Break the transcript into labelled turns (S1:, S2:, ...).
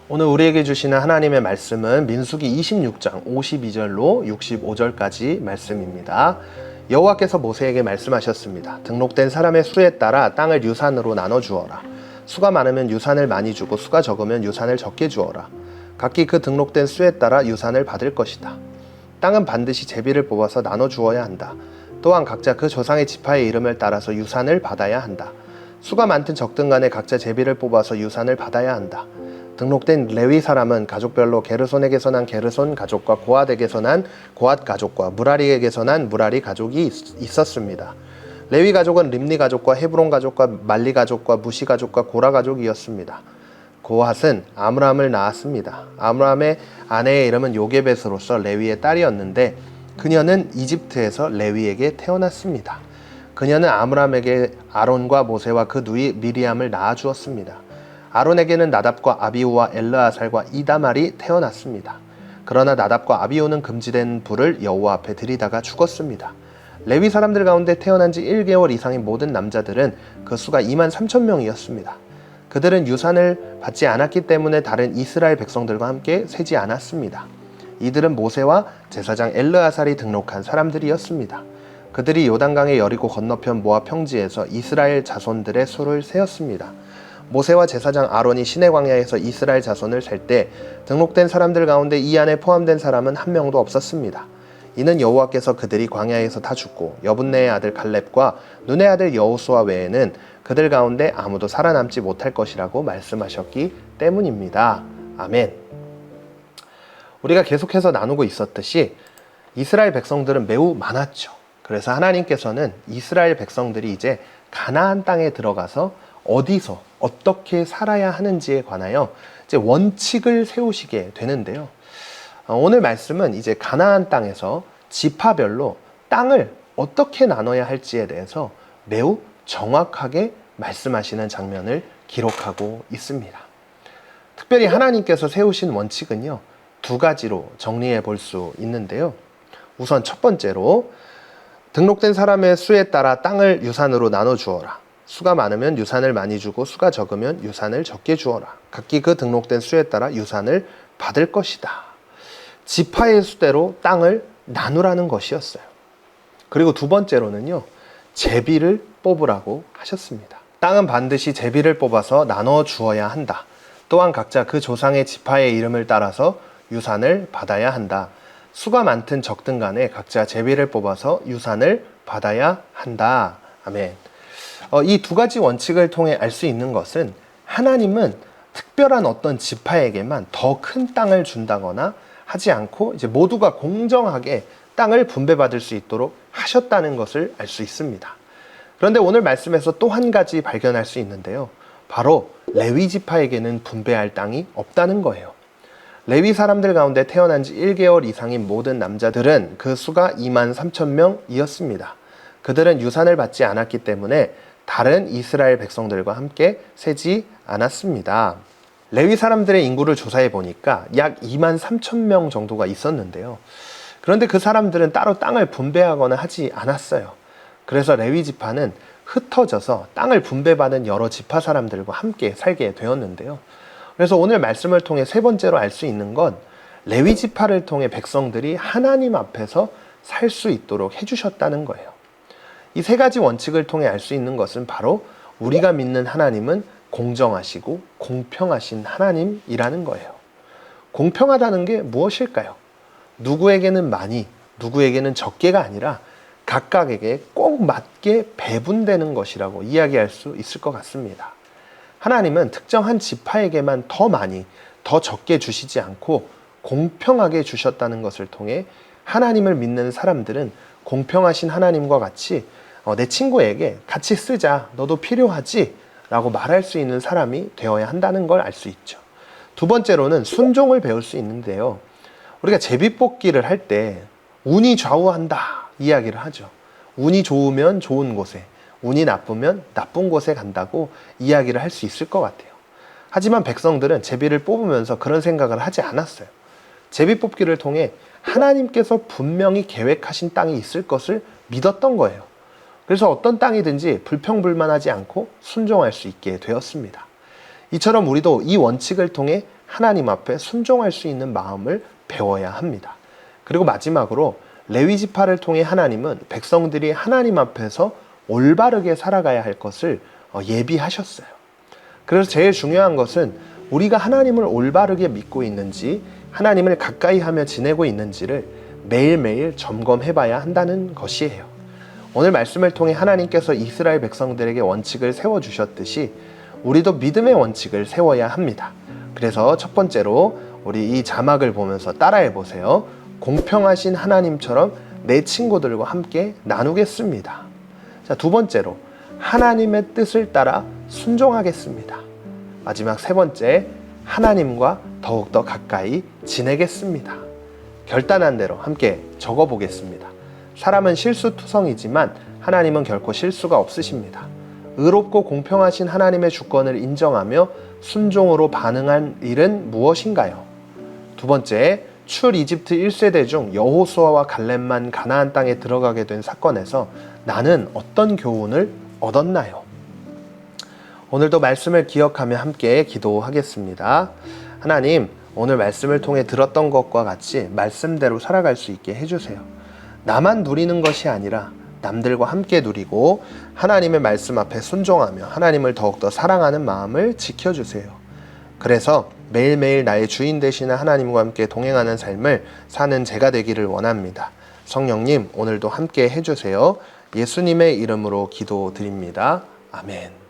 S1: 오늘 우리에게 주시는 하나님의 말씀은 민수기 26장 52절로 65절까지 말씀입니다. 여호와께서 모세에게 말씀하셨습니다. 등록된 사람의 수에 따라 땅을 유산으로 나눠 주어라. 수가 많으면 유산을 많이 주고 수가 적으면 유산을 적게 주어라. 각기 그 등록된 수에 따라 유산을 받을 것이다. 땅은 반드시 제비를 뽑아서 나눠 주어야 한다. 또한 각자 그 조상의 지파의 이름을 따라서 유산을 받아야 한다. 수가 많든 적든 간에 각자 제비를 뽑아서 유산을 받아야 한다. 등록된 레위 사람은 가족별로 게르손에게서 난 게르손 가족과 고핫에게서 난 고핫 가족과 무라리에게서 난 무라리 가족이 있었습니다. 레위 가족은 림니 가족과 헤브론 가족과 말리 가족과 무시 가족과 고라 가족이었습니다. 고핫은 아므람을 낳았습니다. 아므람의 아내의 이름은 요게벳으로서 레위의 딸이었는데 그녀는 이집트에서 레위에게 태어났습니다. 그녀는 아므람에게 아론과 모세와 그 누이 미리암을 낳아주었습니다. 아론에게는 나답과 아비후와 엘르아살과 이다말이 태어났습니다. 그러나 나답과 아비후는 금지된 불을 여호와 앞에 들이다가 죽었습니다. 레위 사람들 가운데 태어난 지 1개월 이상인 모든 남자들은 그 수가 23,000명이었습니다. 그들은 유산을 받지 않았기 때문에 다른 이스라엘 백성들과 함께 세지 않았습니다. 이들은 모세와 제사장 엘르아살이 등록한 사람들이었습니다. 그들이 요단강의 여리고 건너편 모압 평지에서 이스라엘 자손들의 수를 세었습니다. 모세와 제사장 아론이 시내 광야에서 이스라엘 자손을 셀 때 등록된 사람들 가운데 이 안에 포함된 사람은 한 명도 없었습니다. 이는 여호와께서 그들이 광야에서 다 죽고 여분네의 아들 갈렙과 눈의 아들 여호수아 외에는 그들 가운데 아무도 살아남지 못할 것이라고 말씀하셨기 때문입니다. 아멘. 우리가 계속해서 나누고 있었듯이 이스라엘 백성들은 매우 많았죠. 그래서 하나님께서는 이스라엘 백성들이 이제 가나안 땅에 들어가서 어디서 어떻게 살아야 하는지에 관하여 이제 원칙을 세우시게 되는데요. 오늘 말씀은 이제 가나안 땅에서 지파별로 땅을 어떻게 나눠야 할지에 대해서 매우 정확하게 말씀하시는 장면을 기록하고 있습니다. 특별히 하나님께서 세우신 원칙은요, 두 가지로 정리해 볼 수 있는데요. 우선 첫 번째로 등록된 사람의 수에 따라 땅을 유산으로 나눠 주어라. 수가 많으면 유산을 많이 주고 수가 적으면 유산을 적게 주어라. 각기 그 등록된 수에 따라 유산을 받을 것이다. 지파의 수대로 땅을 나누라는 것이었어요. 그리고 두 번째로는요, 제비를 뽑으라고 하셨습니다. 땅은 반드시 제비를 뽑아서 나눠 주어야 한다. 또한 각자 그 조상의 지파의 이름을 따라서 유산을 받아야 한다. 수가 많든 적든 간에 각자 제비를 뽑아서 유산을 받아야 한다. 아멘. 이 두 가지 원칙을 통해 알 수 있는 것은 하나님은 특별한 어떤 지파에게만 더 큰 땅을 준다거나 하지 않고 이제 모두가 공정하게 땅을 분배받을 수 있도록 하셨다는 것을 알 수 있습니다. 그런데 오늘 말씀에서 또 한 가지 발견할 수 있는데요. 바로 레위 지파에게는 분배할 땅이 없다는 거예요. 레위 사람들 가운데 태어난 지 1개월 이상인 모든 남자들은 그 수가 23,000명이었습니다. 그들은 유산을 받지 않았기 때문에 다른 이스라엘 백성들과 함께 세지 않았습니다. 레위 사람들의 인구를 조사해 보니까 약 23,000명 정도가 있었는데요. 그런데 그 사람들은 따로 땅을 분배하거나 하지 않았어요. 그래서 레위 지파는 흩어져서 땅을 분배받은 여러 지파 사람들과 함께 살게 되었는데요. 그래서 오늘 말씀을 통해 세 번째로 알 수 있는 건 레위 지파를 통해 백성들이 하나님 앞에서 살 수 있도록 해주셨다는 거예요. 이 세 가지 원칙을 통해 알 수 있는 것은 바로 우리가 믿는 하나님은 공정하시고 공평하신 하나님이라는 거예요. 공평하다는 게 무엇일까요? 누구에게는 많이, 누구에게는 적게가 아니라 각각에게 꼭 맞게 배분되는 것이라고 이야기할 수 있을 것 같습니다. 하나님은 특정한 지파에게만 더 많이, 더 적게 주시지 않고 공평하게 주셨다는 것을 통해 하나님을 믿는 사람들은 공평하신 하나님과 같이 내 친구에게 같이 쓰자, 너도 필요하지? 라고 말할 수 있는 사람이 되어야 한다는 걸 알 수 있죠. 두 번째로는 순종을 배울 수 있는데요. 우리가 제비뽑기를 할 때 운이 좌우한다 이야기를 하죠. 운이 좋으면 좋은 곳에, 운이 나쁘면 나쁜 곳에 간다고 이야기를 할 수 있을 것 같아요. 하지만 백성들은 제비를 뽑으면서 그런 생각을 하지 않았어요. 제비뽑기를 통해 하나님께서 분명히 계획하신 땅이 있을 것을 믿었던 거예요. 그래서 어떤 땅이든지 불평불만하지 않고 순종할 수 있게 되었습니다. 이처럼 우리도 이 원칙을 통해 하나님 앞에 순종할 수 있는 마음을 배워야 합니다. 그리고 마지막으로 레위 지파를 통해 하나님은 백성들이 하나님 앞에서 올바르게 살아가야 할 것을 예비하셨어요. 그래서 제일 중요한 것은 우리가 하나님을 올바르게 믿고 있는지, 하나님을 가까이 하며 지내고 있는지를 매일매일 점검해 봐야 한다는 것이에요. 오늘 말씀을 통해 하나님께서 이스라엘 백성들에게 원칙을 세워주셨듯이 우리도 믿음의 원칙을 세워야 합니다. 그래서 첫 번째로 우리 이 자막을 보면서 따라해 보세요. 공평하신 하나님처럼 내 친구들과 함께 나누겠습니다. 자, 두 번째로 하나님의 뜻을 따라 순종하겠습니다. 마지막 세 번째, 하나님과 더욱더 가까이 지내겠습니다. 결단한 대로 함께 적어보겠습니다. 사람은 실수투성이지만 하나님은 결코 실수가 없으십니다. 의롭고 공평하신 하나님의 주권을 인정하며 순종으로 반응한 일은 무엇인가요? 두 번째, 출 이집트 1세대 중 여호수아와 갈렙만 가나안 땅에 들어가게 된 사건에서 나는 어떤 교훈을 얻었나요? 오늘도 말씀을 기억하며 함께 기도하겠습니다. 하나님, 오늘 말씀을 통해 들었던 것과 같이 말씀대로 살아갈 수 있게 해주세요. 나만 누리는 것이 아니라 남들과 함께 누리고 하나님의 말씀 앞에 순종하며 하나님을 더욱더 사랑하는 마음을 지켜주세요. 그래서 매일매일 나의 주인 되시는 하나님과 함께 동행하는 삶을 사는 제가 되기를 원합니다. 성령님, 오늘도 함께 해주세요. 예수님의 이름으로 기도드립니다. 아멘.